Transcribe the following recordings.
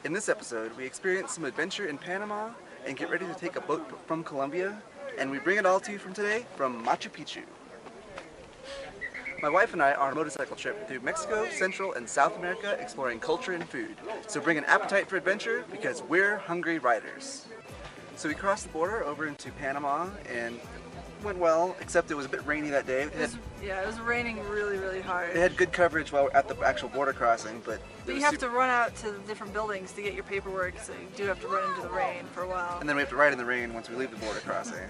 In this episode, we experience some adventure in Panama and get ready to take a boat from Colombia, and we bring it all to you from today from Machu Picchu. My wife and I are on a motorcycle trip through Mexico, Central, and South America exploring culture and food. So bring an appetite for adventure because we're hungry riders. So we crossed the border over into Panama and went well, except it was a bit rainy that day. It was raining really hard. They had good coverage while at the actual border crossing, but you have to run out to the different buildings to get your paperwork, so you do have to run into the rain for a while. And then we have to ride in the rain once we leave the border crossing.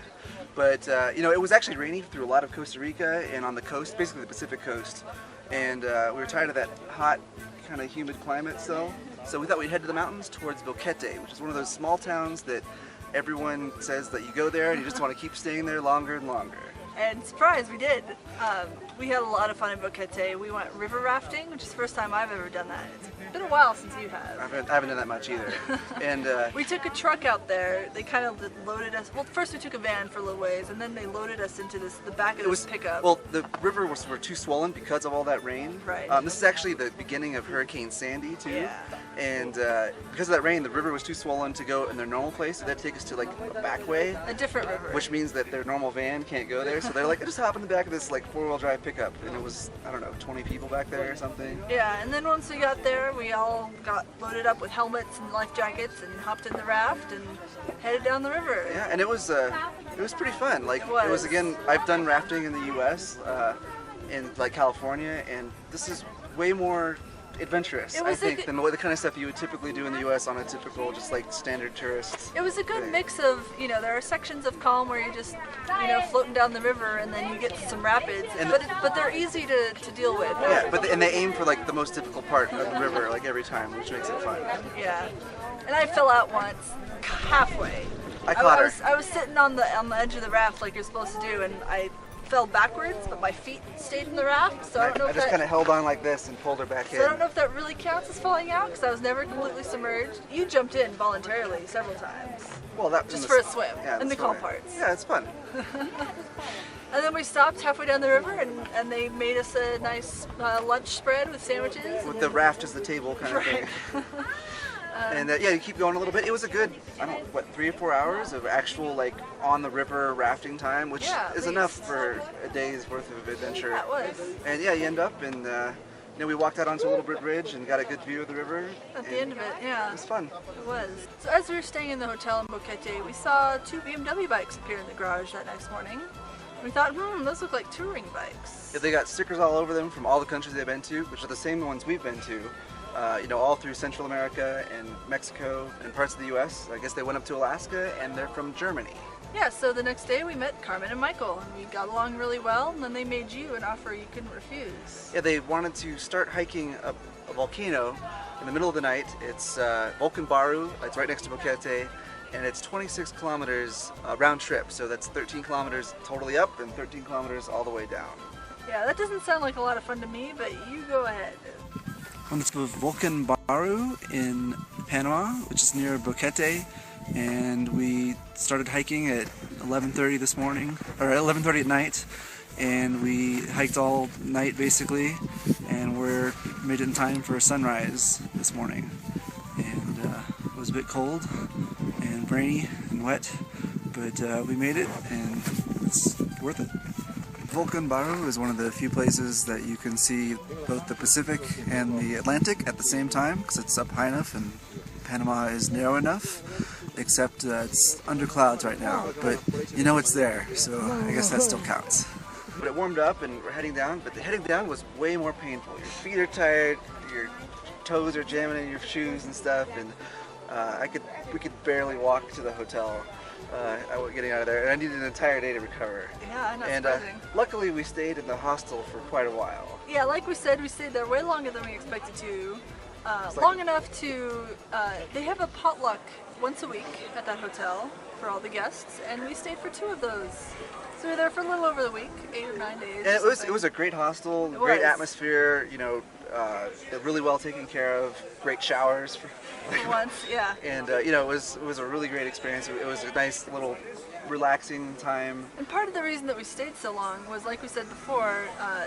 But it was actually rainy through a lot of Costa Rica and on the coast, basically the Pacific coast. And we were tired of that hot, kind of humid climate still. So we thought we'd head to the mountains towards Boquete, which is one of those small towns that everyone says that you go there and you just want to keep staying there longer and longer. And surprise, we did. We had a lot of fun in Boquete. We went river rafting, which is the first time I've ever done that. It's been a while since you have. I haven't done that much either. And we took a truck out there. They kind of loaded us. Well, first we took a van for a little ways, and then they loaded us into the back of this pickup. Well, the river were too swollen because of all that rain. Right. This is actually the beginning of Hurricane Sandy too. Yeah. And because of that rain, the river was too swollen to go in their normal place, so they had to take us to like a back way. A different river. Which means that their normal van can't go there. So they're like, just hop in the back of this like 4-wheel drive pickup, and it was, I don't know, 20 people back there or something. Yeah, and then once we got there, we all got loaded up with helmets and life jackets and hopped in the raft and headed down the river. Yeah, and it was pretty fun. Like it was again, I've done rafting in the U.S. In like California, and this is way more adventurous, I think, than the kind of stuff you would typically do in the U.S. on a typical, just like standard tourist. It was a good mix of, there are sections of calm where you're just, floating down the river, and then you get to some rapids, but they're easy to deal with. Yeah, and they aim for like the most difficult part of the river, like every time, which makes it fun. Yeah, and I fell out once, halfway. I caught her. I was sitting on the edge of the raft like you're supposed to do, and I fell backwards, but my feet stayed in the raft, so I don't know I just kind of held on like this and pulled her back in. So I don't know if that really counts as falling out, because I was never completely submerged. You jumped in voluntarily several times. Well, that just for a swim, in the calm parts. Yeah, it's fun. And then we stopped halfway down the river, and they made us a nice lunch spread with sandwiches. With the raft as the table kind of thing. And you keep going a little bit. It was a good, 3 or 4 hours of actual like on the river rafting time, which is enough for a day's worth of adventure. That was. And you end up and we walked out onto a little bridge and got a good view of the river. At the end of it, yeah. It was fun. It was. So as we were staying in the hotel in Boquete, we saw 2 BMW bikes appear in the garage that next morning. We thought, those look like touring bikes. Yeah, they got stickers all over them from all the countries they've been to, which are the same ones we've been to. All through Central America and Mexico and parts of the U.S. I guess they went up to Alaska, and they're from Germany. Yeah, so the next day we met Carmen and Michael, and we got along really well, and then they made you an offer you couldn't refuse. Yeah, they wanted to start hiking up a volcano in the middle of the night. It's Volcan Baru, it's right next to Boquete, and it's 26 kilometers round trip, so that's 13 kilometers totally up and 13 kilometers all the way down. Yeah, that doesn't sound like a lot of fun to me, but you go ahead. On this Volcan Baru in Panama, which is near Boquete, and we started hiking at 11:30 this morning, or 11:30 at night, and we hiked all night basically, and we're made it in time for sunrise this morning. And it was a bit cold and rainy and wet, but we made it, and it's worth it. Volcan Baru is one of the few places that you can see both the Pacific and the Atlantic at the same time, because it's up high enough and Panama is narrow enough, except it's under clouds right now, but it's there, so I guess that still counts. But it warmed up and we're heading down, but the heading down was way more painful. Your feet are tired, your toes are jamming in your shoes and stuff, and we could barely walk to the hotel. Getting out of there, and I needed an entire day to recover. Yeah, not surprising. Luckily we stayed in the hostel for quite a while. Yeah, like we said, we stayed there way longer than we expected to. Long enough to, they have a potluck once a week at that hotel for all the guests, and we stayed for 2 of those. So we were there for a little over the week, 8 or 9 days. And it was a great hostel, great atmosphere, really well taken care of, great showers. For once, yeah. And it was a really great experience. It was a nice little relaxing time. And part of the reason that we stayed so long was, like we said before,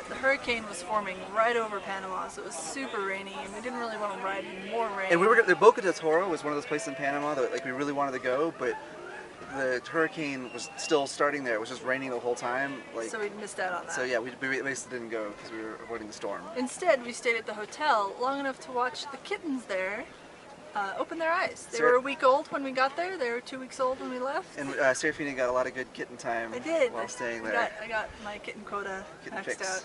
the hurricane was forming right over Panama, so it was super rainy, and we didn't really want to ride in more rain. And we were the Boca del Toro was one of those places in Panama that like we really wanted to go, but the hurricane was still starting there. It was just raining the whole time. Like, so we missed out on that. So yeah, we basically didn't go because we were avoiding the storm. Instead, we stayed at the hotel long enough to watch the kittens there open their eyes. They were a week old when we got there. They were 2 weeks old when we left. And Serafina got a lot of good kitten time while staying there. I got my kitten quota maxed out.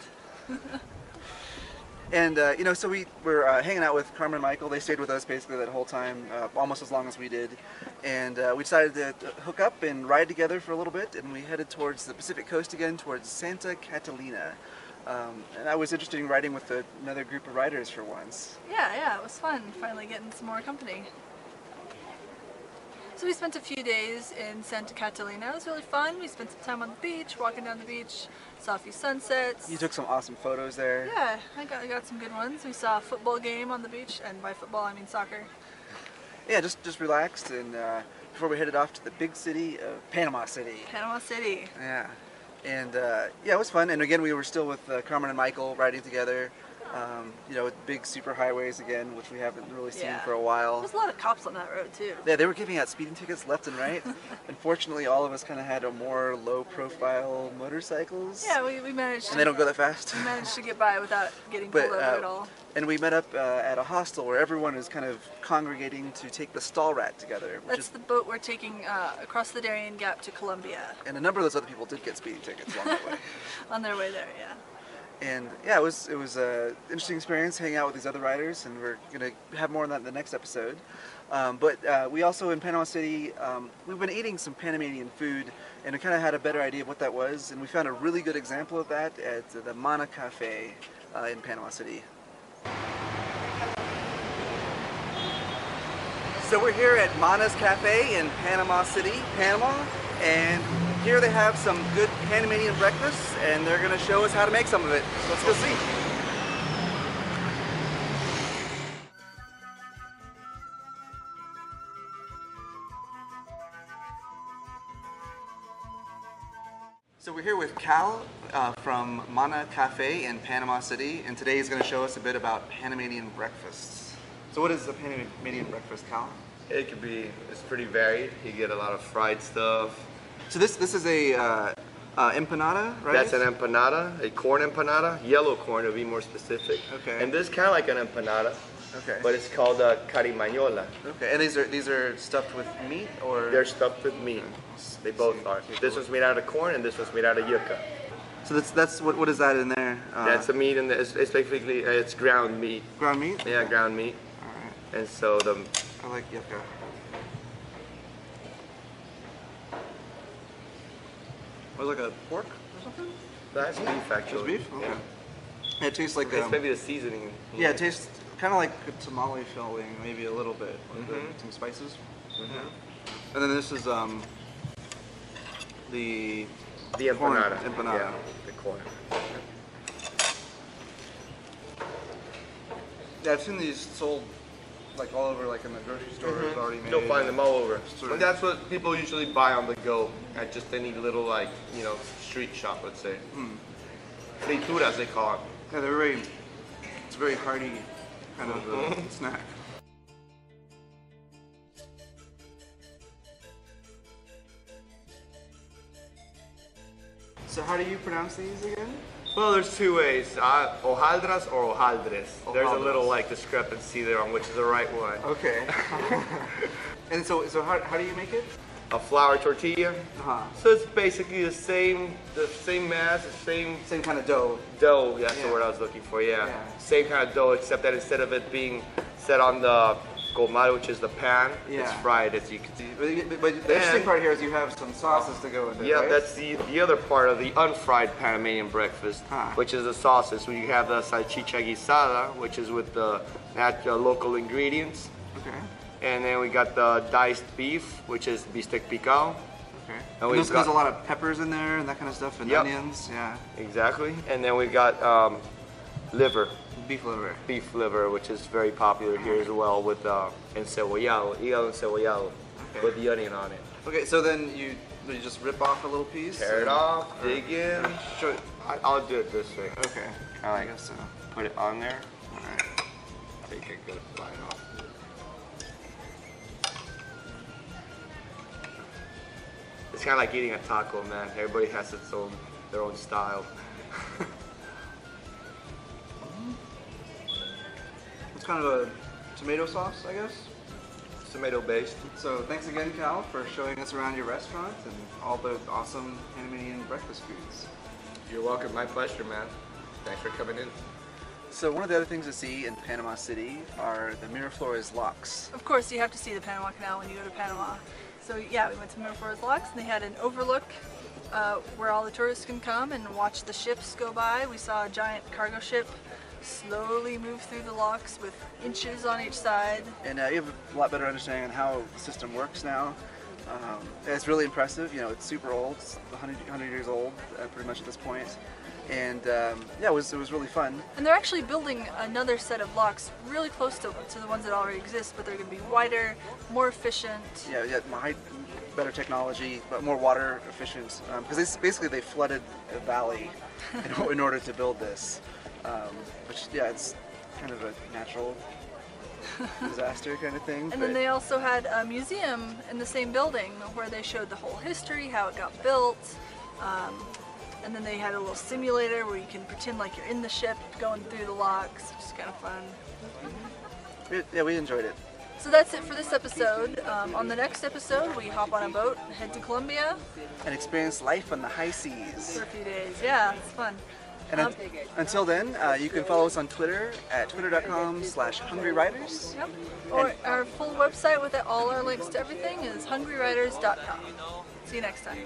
And you know, so we were hanging out with Carmen and Michael. They stayed with us basically that whole time, almost as long as we did. And we decided to hook up and ride together for a little bit. And we headed towards the Pacific coast again, towards Santa Catalina. And I was interested in riding with another group of riders for once. Yeah, it was fun. Finally getting some more company. So we spent a few days in Santa Catalina. It was really fun. We spent some time on the beach, walking down the beach, saw a few sunsets. You took some awesome photos there. Yeah, I got some good ones. We saw a football game on the beach, and by football I mean soccer. Yeah, just relaxed, and before we headed off to the big city of Panama City. Panama City. Yeah, and yeah, it was fun. And again, we were still with Carmen and Michael riding together. You know, with big super highways again, which we haven't really seen for a while. There's a lot of cops on that road too. Yeah, they were giving out speeding tickets left and right. Unfortunately, all of us kind of had a more low-profile motorcycles. Yeah, we managed. And they don't go that fast. We managed to get by without getting pulled over at all. And we met up at a hostel where everyone is kind of congregating to take the Stall Rat together. That's the boat we're taking across the Darien Gap to Colombia. And a number of those other people did get speeding tickets along the way. On their way there, yeah. And yeah, it was an interesting experience hanging out with these other riders, and we're going to have more on that in the next episode. But we also, in Panama City, we've been eating some Panamanian food, and we kind of had a better idea of what that was, and we found a really good example of that at the Mana Cafe in Panama City. So we're here at Mana's Cafe in Panama City, Panama, and here they have some good Panamanian breakfast, and they're going to show us how to make some of it. So let's go see. So we're here with Cal from Mana Cafe in Panama City, and today he's going to show us a bit about Panamanian breakfasts. So what is a Panamanian breakfast, Cal? It's pretty varied. You get a lot of fried stuff. So this is a empanada, right? That's an empanada, a corn empanada, yellow corn to be more specific. Okay. And this is kind of like an empanada. Okay. But it's called carimañola. Okay. And these are stuffed with meat, or? They're stuffed with meat. They both are. This one's made out of corn and this one's made out of yucca. So that's what is that in there? That's the meat, and it's basically it's ground meat. Ground meat? Yeah, ground meat. All right. And so I like yucca. Was it like a pork or something? That's beef, actually. It's beef? Okay. Yeah. It tastes like it's maybe the seasoning. Yeah, it tastes kind of like a tamale filling, maybe a little bit, with some spices. Mm-hmm. And then this is the empanada. Empanada. Yeah, the corn. Yeah, I've seen these sold like all over, like in the grocery stores already made. You'll find them all over. Sort of. And that's what people usually buy on the go at just any little, like, you know, street shop, let's say. Frituras, they call it. Yeah, it's a very hearty kind of snack. So how do you pronounce these again? Well, there's two ways, hojaldras or hojaldres. There's a little like discrepancy there on which is the right one. Okay. And so how do you make it? A flour tortilla. So it's basically the same mass, the same kind of dough. Dough, that's the word I was looking for, yeah. Same kind of dough, except that instead of it being set on the comal, which is the pan, it's fried, as you can see. But the interesting part here is you have some sauces to go with it, right? That's the other part of the unfried Panamanian breakfast, which is the sauces. So you have the salchicha guisada, which is with the local ingredients. Okay. And then we got the diced beef, which is bistec picao. Okay. And there's a lot of peppers in there and that kind of stuff, and onions, yeah. Exactly. And then we got liver. Beef liver. Beef liver, which is very popular here as well with encebollado, hígado encebollado, with the onion on it. Okay, so then Do you just rip off a little piece? Tear it off, dig in. I'll do it this way. Okay. I I guess so. put it on there. Alright. Take a good bite off. It's kind of like eating a taco, man. Everybody has their own style. It's kind of a tomato sauce, I guess. It's tomato based. So thanks again, Cal, for showing us around your restaurant and all the awesome Panamanian breakfast foods. You're welcome. My pleasure, man. Thanks for coming in. So one of the other things to see in Panama City are the Miraflores locks. Of course, you have to see the Panama Canal when you go to Panama. So yeah, we went to Miraflores Locks and they had an overlook where all the tourists can come and watch the ships go by. We saw a giant cargo ship slowly move through the locks with inches on each side. And you have a lot better understanding on how the system works now. It's really impressive. You know, it's super old. It's 100 years old pretty much at this point. And yeah, it was really fun. And they're actually building another set of locks really close to the ones that already exist, but they're going to be wider, more efficient. Yeah, better technology, but more water efficient. Because basically they flooded a valley in order to build this. Which, yeah, it's kind of a natural disaster kind of thing. And then they also had a museum in the same building where they showed the whole history, how it got built. And then they had a little simulator where you can pretend like you're in the ship going through the locks, which is kind of fun. Yeah, we enjoyed it. So that's it for this episode. On the next episode, we hop on a boat, head to Colombia. And experience life on the high seas. For a few days. Yeah, it's fun. And until then, you can follow us on Twitter at twitter.com/hungryriders. Yep. Or our full website with all our links to everything is hungryriders.com. See you next time.